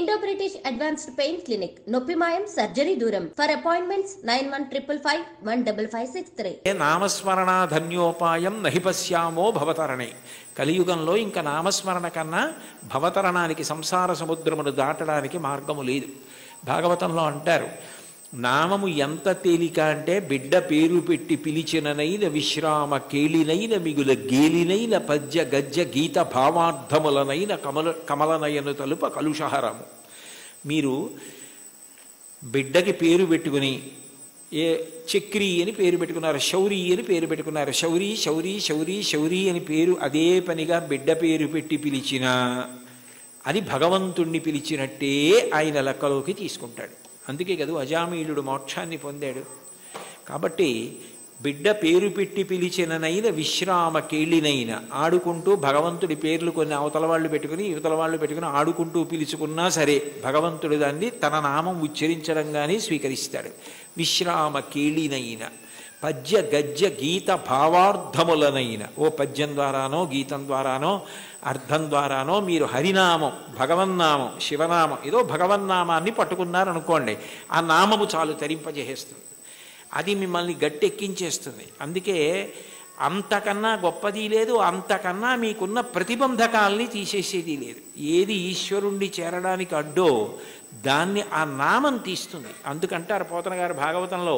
Indo-British Advanced Pain Clinic, Noppimayam Surgery Duram. For appointments 9155515563. నామస్మరణ ధన్యోపాయం నహిపశ్యామో భవతరణే. కలియుగంలో ఇంకా నామస్మరణ కన్నా భవతరణానికి సంసార సముద్రమును దాటడానికి మార్గము లేదు. భాగవతంలో అంటారు, నామము ఎంత తేలిక అంటే బిడ్డ పేరు పెట్టి పిలిచిననైన విశ్రామ కేళినైన మిగుల గేలినైన పద్య గజ్జ గీత భావార్థములనైన కమలనయను తలుప కలుషహరము. మీరు బిడ్డకి పేరు పెట్టుకుని చక్రి అని పేరు పెట్టుకున్నారు, శౌరి అని పేరు పెట్టుకున్నారు. శౌరి శౌరి శౌరి శౌరి అని పేరు అదే పనిగా బిడ్డ పేరు పెట్టి పిలిచినా అది భగవంతుణ్ణి పిలిచినట్టే ఆయన లెక్కలోకి తీసుకుంటాడు. అందుకే కదా అజామీలుడు మోక్షాన్ని పొందాడు. కాబట్టి బిడ్డ పేరు పెట్టి పిలిచిననైన విశ్రామ కేళినైన ఆడుకుంటూ భగవంతుడి పేర్లు కొన్ని అవతల వాళ్ళు పెట్టుకుని యువతల వాళ్ళు పెట్టుకుని ఆడుకుంటూ పిలుచుకున్నా సరే భగవంతుడు దాన్ని తన నామం ఉచ్చరించడంగానే స్వీకరిస్తాడు. విశ్రామ కేళినైన పద్య గజ్జ గీత భావార్థములనైన, ఓ పద్యం ద్వారానో గీతం ద్వారానో అర్థం ద్వారానో మీరు హరినామం, భగవన్నామం, శివనామం ఏదో భగవన్నామాన్ని పట్టుకున్నారనుకోండి, ఆ నామము చాలు తరింపజేసేస్తుంది. అది మిమ్మల్ని గట్టెక్కించేస్తుంది. అందుకే అంతకన్నా గొప్పది లేదు, అంతకన్నా మీకున్న ప్రతిబంధకాల్ని తీసేసేది లేదు. ఏది ఈశ్వరుణ్ణి చేరడానికి అడ్డో దాన్ని ఆ నామం తీస్తుంది. అందుకంటారు పోతన గారు భాగవతంలో,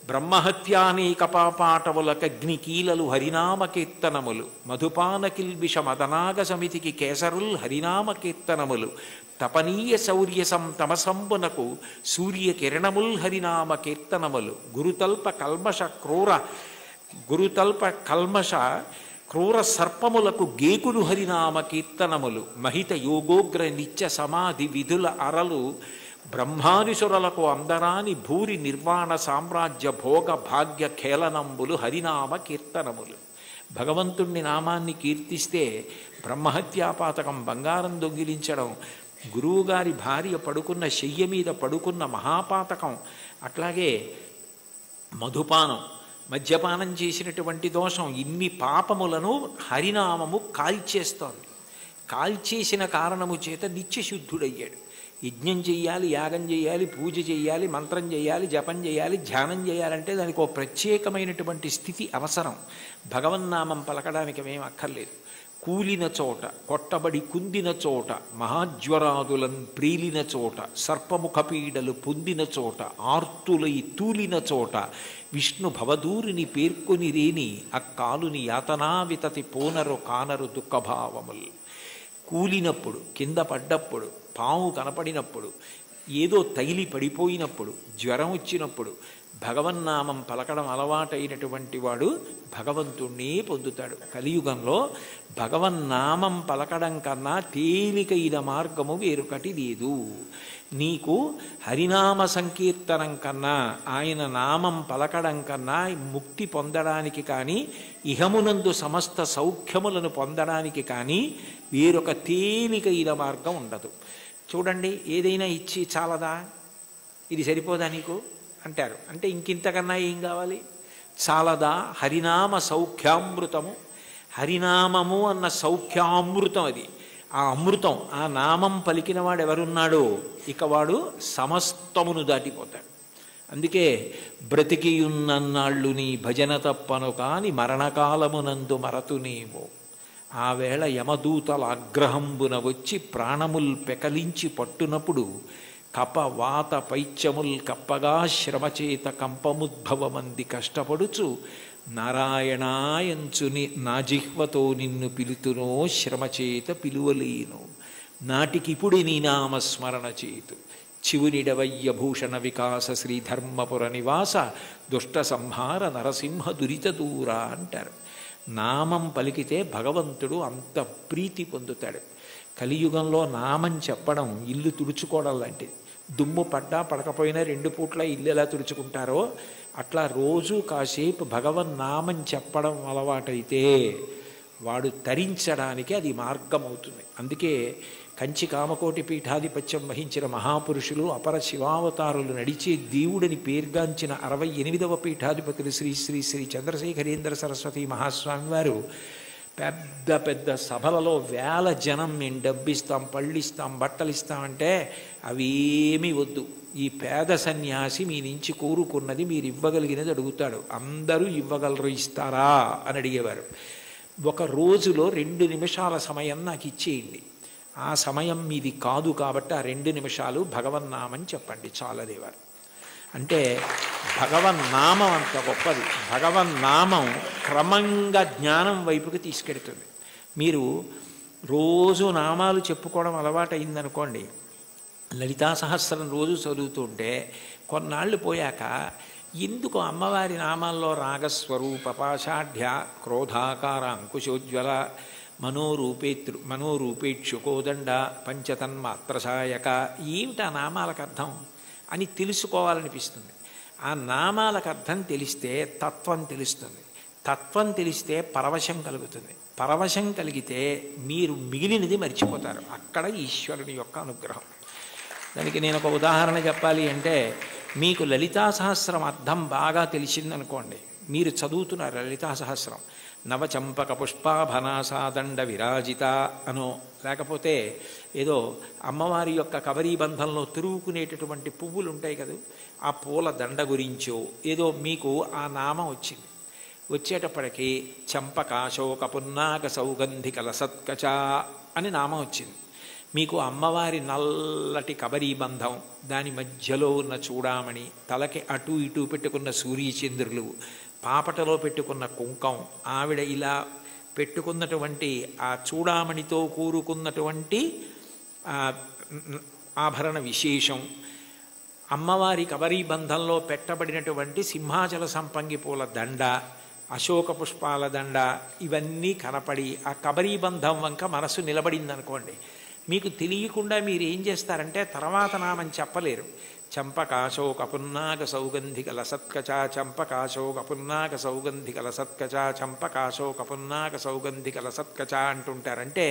బ్రహ్మహత్యానేక పాపాటవులకగ్ని కీలలు హరినామ కీర్తనములు, మధుపాన కిల్బిష మదనాగ సమితికి కేసరుల్ హరినామ కీర్తనములు, తపనీయ శౌర్య తమసంబునకు సూర్య కిరణముల్ హరినామ కీర్తనములు, గురుతల్ప కల్మష క్రూర సర్పములకు గేకులు హరినామ కీర్తనములు, మహిత యోగోగ్ర నిత్య సమాధి విధుల అరలు బ్రహ్మాదిసురులకు అందరాని భూరి నిర్వాణ సామ్రాజ్య భోగ భాగ్య ఖేళనంబులు హరినామ కీర్తనములు. భగవంతుణ్ణి నామాన్ని కీర్తిస్తే బ్రహ్మహత్యాపాతకం, బంగారం దొంగిలించడం, గురువుగారి భార్య పడుకున్న శయ్య మీద పడుకున్న మహాపాతకం, అట్లాగే మధుపానం, మద్యపానం చేసినటువంటి దోషం, ఇన్ని పాపములను హరినామము కాల్చేస్తోంది. కాల్చేసిన కారణము చేత నిత్యశుద్ధుడయ్యాడు. యజ్ఞం చెయ్యాలి, యాగం చేయాలి, పూజ చేయాలి, మంత్రం చేయాలి, జపం చేయాలి, ధ్యానం చేయాలంటే దానికి ఒక ప్రత్యేకమైనటువంటి స్థితి అవసరం. భగవన్నామం పలకడానికి ఏమీ అక్కర్లేదు. కూలిన చోట, కొట్టబడి కుందిన చోట, మహాజ్వరాదులను ప్రీలిన చోట, సర్పముఖ పీడలు పొందిన చోట, ఆర్తులై తూలిన చోట, విష్ణు భవదూరిని పేర్కొని రేని అక్కాలుని యాతనా వితతి పోనరు కానరు దుఃఖభావములు. కూలినప్పుడు, కింద పడ్డప్పుడు, పాము కనపడినప్పుడు, ఏదో తగిలి పడిపోయినప్పుడు, జ్వరం వచ్చినప్పుడు భగవన్నామం పలకడం అలవాటైనటువంటి వాడు భగవంతుణ్ణి పొందుతాడు. కలియుగంలో భగవన్నామం పలకడం కన్నా తేలికైన మార్గము వేరొకటి లేదు. నీకు హరినామ సంకీర్తనం కన్నా, ఆయన నామం పలకడం కన్నా ముక్తి పొందడానికి కానీ, ఇహమునందు సమస్త సౌఖ్యములను పొందడానికి కానీ వేరొక తేలికైన మార్గం ఉండదు. చూడండి, ఏదైనా ఇచ్చి చాలదా, ఇది సరిపోదా నీకు అంటారు. అంటే ఇంకింతకన్నా ఏం కావాలి? చాలదా? హరినామ సౌఖ్యామృతము, హరినామము అన్న సౌఖ్యామృతం అది. ఆ అమృతం, ఆ నామం పలికిన వాడు ఎవరున్నాడో ఇక వాడు సమస్తమును దాటిపోతాడు. అందుకే బ్రతికియున్నన్నాళ్ళు నీ భజన తప్పను కాని మరణకాలమునందు మరతునేమో, ఆ వేళ యమదూతల ఆగ్రహంబున వచ్చి ప్రాణముల్ పెకలించి పట్టునప్పుడు కప వాత పైత్యముల్ కప్పగా శ్రమచేత కంపముద్భవమంది కష్టపడుచు నారాయణాయంచుని నా జిహ్వతో నిన్ను పిలుతునో శ్రమచేత పిలువలేను, నాటికిపుడి నీ నామస్మరణ చేతు చివునిడవయ్య భూషణ వికాస శ్రీధర్మపుర నివాస దుష్ట సంహార నరసింహ దురిత దూర అంటారు. నామం పలికితే భగవంతుడు అంత ప్రీతి పొందుతాడు. కలియుగంలో నామం చెప్పడం ఇల్లు తుడుచుకోవడం లాంటిది. దుమ్ము పడ్డా పడకపోయినా 2 పూట్ల ఇల్లు ఎలా తుడుచుకుంటారో అట్లా రోజు కాసేపు భగవన్నామం చెప్పడం అలవాటైతే వాడు తరించడానికి అది మార్గం అవుతుంది. అందుకే కంచి కామకోటి పీఠాధిపత్యం వహించిన మహాపురుషులు, అపర శివావతారులు నడిచే దేవుడిని పేర్గాంచిన 68వ పీఠాధిపతులు శ్రీ శ్రీ శ్రీ చంద్రశేఖరేంద్ర సరస్వతి మహాస్వామి వారు పెద్ద పెద్ద సభలలో వేల జనం మేము డబ్బిస్తాం, పళ్ళిస్తాం, బట్టలు ఇస్తామంటే అవేమీ వద్దు. ఈ పేద సన్యాసి మీ నుంచి కోరుకున్నది మీరు ఇవ్వగలిగినది అడుగుతాడు. అందరూ ఇవ్వగలరు, ఇస్తారా అని అడిగేవారు. ఒక రోజులో 2 నిమిషాల సమయం నాకు ఇచ్చేయండి, ఆ సమయం మీది కాదు కాబట్టి ఆ 2 నిమిషాలు భగవన్నామని చెప్పండి చాలదేవారు. అంటే భగవన్నామం అంత గొప్పది. భగవన్నామం క్రమంగా జ్ఞానం వైపుకి తీసుకెడుతుంది. మీరు రోజు నామాలు చెప్పుకోవడం అలవాటు అయిందనుకోండి, లలితా సహస్రం రోజు చదువుతుంటే కొన్నాళ్ళు పోయాక ఎందుకు అమ్మవారి నామాల్లో రాగస్వరూప పాషాఢ్య క్రోధాకార అంకుశోజ్వల మనోరూపేక్షు కోదండ పంచతన్మాత్రసాయక ఏమిటి ఆ నామాలకు అర్థం అని తెలుసుకోవాలనిపిస్తుంది. ఆ నామాలకు అర్థం తెలిస్తే తత్వం తెలుస్తుంది. తత్వం తెలిస్తే పరవశం కలుగుతుంది. పరవశం కలిగితే మీరు మిగిలినది మర్చిపోతారు. అక్కడ ఈశ్వరుని యొక్క అనుగ్రహం. దానికి నేను ఒక ఉదాహరణ చెప్పాలి అంటే, మీకు లలితా సహస్రం అర్థం బాగా తెలిసిందనుకోండి, మీరు చదువుతున్నారు లలితా సహస్రం, నవచంపక పుష్పాభనాసాదండ విరాజిత అనో, లేకపోతే ఏదో అమ్మవారి యొక్క కబరీబంధంలో తిరుగుకునేటటువంటి పువ్వులు ఉంటాయి కదా, ఆ పూల దండ గురించో ఏదో మీకు ఆ నామం వచ్చింది. వచ్చేటప్పటికి చంపకాశోక పున్నాక సౌగంధిక లసత్కచ అని నామం వచ్చింది. మీకు అమ్మవారి నల్లటి కబరీబంధం, దాని మధ్యలో ఉన్న చూడామణి, తలకి అటు ఇటు పెట్టుకున్న సూర్యచంద్రులు, పాపటలో పెట్టుకున్న కుంకం, ఆవిడ ఇలా పెట్టుకున్నటువంటి ఆ చూడామణితో కూరుకున్నటువంటి ఆభరణ విశేషం, అమ్మవారి కబరీబంధంలో పెట్టబడినటువంటి సింహాచల సంపంగి పూల దండ, అశోక పుష్పాల దండ, ఇవన్నీ కనపడి ఆ కబరీబంధం వంక మనసు నిలబడిందనుకోండి, మీకు తెలియకుండా మీరు ఏం చేస్తారంటే తర్వాత నామని చెప్పలేరు. చంపకాశోక పున్నాక సౌగంధిక లసత్కచ, చంపకాశోక పున్నాక సౌగంధిక లసత్కచ, చంపకాశోక పున్నాక సౌగంధిక లసత్కచ అంటుంటారంటే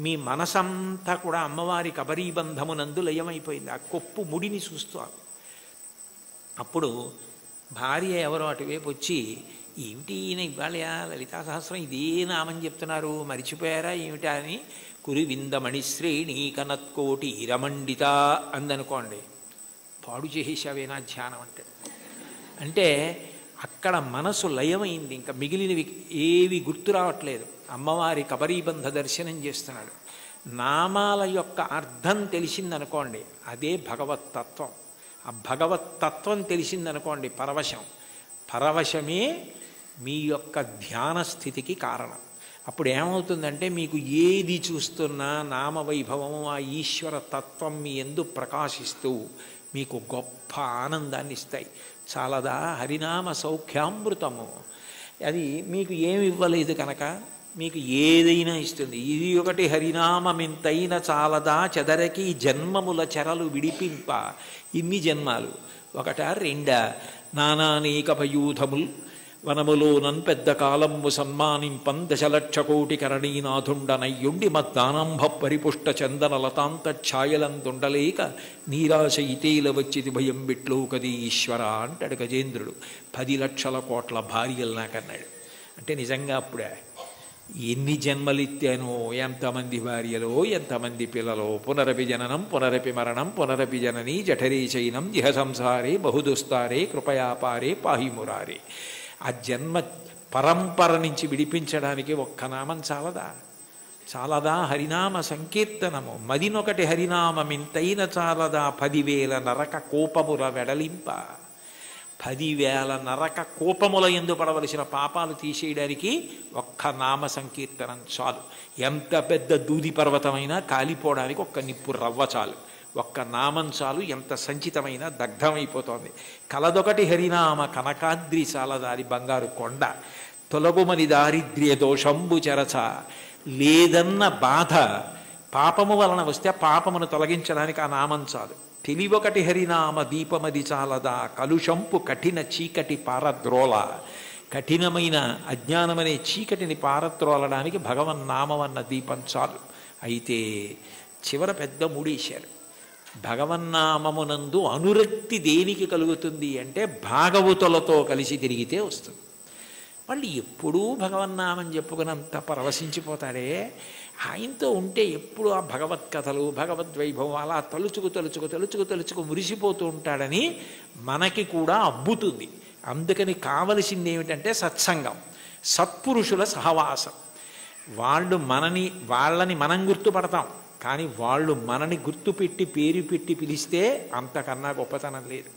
మీ మనసంతా కూడా అమ్మవారి కబరీబంధమునందు లయమైపోయింది. ఆ కొప్పు ముడిని చూస్తూ అప్పుడు భార్య ఎవరో అటువైపు వచ్చి, ఏమిటి ఈయన ఇవ్వాలి లలితా సహస్రం ఇదే నామని చెప్తున్నారు, మరిచిపోయారా ఏమిటా అని, కురివిందమణి శ్రేణి కనత్కోటి ఇరమండిత అందనుకోండి, పాడు చేసేసావేనా ధ్యానం అంటే అక్కడ మనసు లయమైంది. ఇంకా మిగిలినవి ఏవి గుర్తు రావట్లేదు. అమ్మవారి కబరీబంధ దర్శనం చేస్తున్నాడు. నామాల యొక్క అర్థం తెలిసిందనుకోండి, అదే భగవత్తత్వం. ఆ భగవత్తత్వం తెలిసిందనుకోండి పరవశం. పరవశమే మీ యొక్క ధ్యాన స్థితికి కారణం. అప్పుడు ఏమవుతుందంటే మీకు ఏది చూస్తున్నా నామవైభవము, ఆ ఈశ్వర తత్వం మీ యందు ప్రకాశిస్తూ మీకు గొప్ప ఆనందాన్ని ఇస్తాయి. చాలదా హరినామ సౌఖ్యామృతము. అది మీకు ఏమి ఇవ్వలేదు కనుక మీకు ఏదైనా ఇస్తుంది. ఇది ఒకటి హరినామమింతైన చాలదా చెదరకి జన్మముల చెరలు విడిపింప. ఇన్ని జన్మాలు ఒకటా రెండా, నానానేక పయూధముల్ వనములోనన్ పెద్ద కాలము సన్మానింపం దశలక్ష కోటి కరణీనాథుండనయ్యుండి మద్దానంభ పరిపుష్ట చందన లతాంత ఛాయలందుండలేక నీరాశ ఇతేల వచ్చిది భయం బిట్లో కది ఈశ్వర అంటాడు గజేంద్రుడు. 10 లక్షల కోట్ల భార్యలు నాకన్నాడు. అంటే నిజంగా అప్పుడే ఎన్ని జన్మలిత్తానో, ఎంతమంది భార్యలో, ఎంతమంది పిల్లలో, పునరపి జననం పునరపి మరణం పునరపి జనని జఠరే చైనం జిహ సంసారే బహుదుస్తారే కృపయాపారే పాహిమురారే. ఆ జన్మ పరంపర నుంచి విడిపించడానికి ఒక్క నామం చాలదా? చాలదా హరినామ సంకీర్తనము. మదినొకటి హరినామమింతైన చాలదా 10,000 నరక కోపముల వెడలింప. 10,000 నరక కోపముల యందు పడవలసిన పాపాలు తీసేయడానికి ఒక్క నామ సంకీర్తనం చాలు. ఎంత పెద్ద దూది పర్వతమైనా కాలిపోవడానికి ఒక్క నిప్పు రవ్వ చాలు. ఒక్క నామం చాలు, ఎంత సంచితమైన దగ్ధమైపోతోంది. కలదొకటి హరినామ కనకాద్రి చాలదారి బంగారు కొండ. తొలగుమని దారిద్ర్య దోషంబు చెరచ. లేదన్న బాధ పాపము వలన వస్తే పాపమును తొలగించడానికి ఆ నామం చాలు. తెలివొకటి హరినామ దీపమది చాలదా కలుషంపు కఠిన చీకటి పారద్రోల. కఠినమైన అజ్ఞానమనే చీకటిని పారద్రోలడానికి భగవన్నామం అన్న దీపం చాలు. అయితే చివర పెద్ద మూడేశారు. భగవన్నామమునందు అనురక్తి దేనికి కలుగుతుంది అంటే భాగవతులతో కలిసి తిరిగితే వస్తుంది. వాళ్ళు ఎప్పుడూ భగవన్నామని చెప్పుకున్నంత పరవశించిపోతాడే, ఆయనతో ఉంటే ఎప్పుడు ఆ భగవత్ కథలు భగవద్వైభవం అలా తలుచుకు మురిసిపోతూ ఉంటాడని మనకి కూడా అబ్బుతుంది. అందుకని కావలసింది ఏమిటంటే సత్సంగం, సత్పురుషుల సహవాసం. వాళ్ళని మనం గుర్తుపడతాం, కానీ వాళ్ళు మనని గుర్తుపెట్టి పేరు పెట్టి పిలిస్తే అంతకన్నా గొప్పతనం లేదు.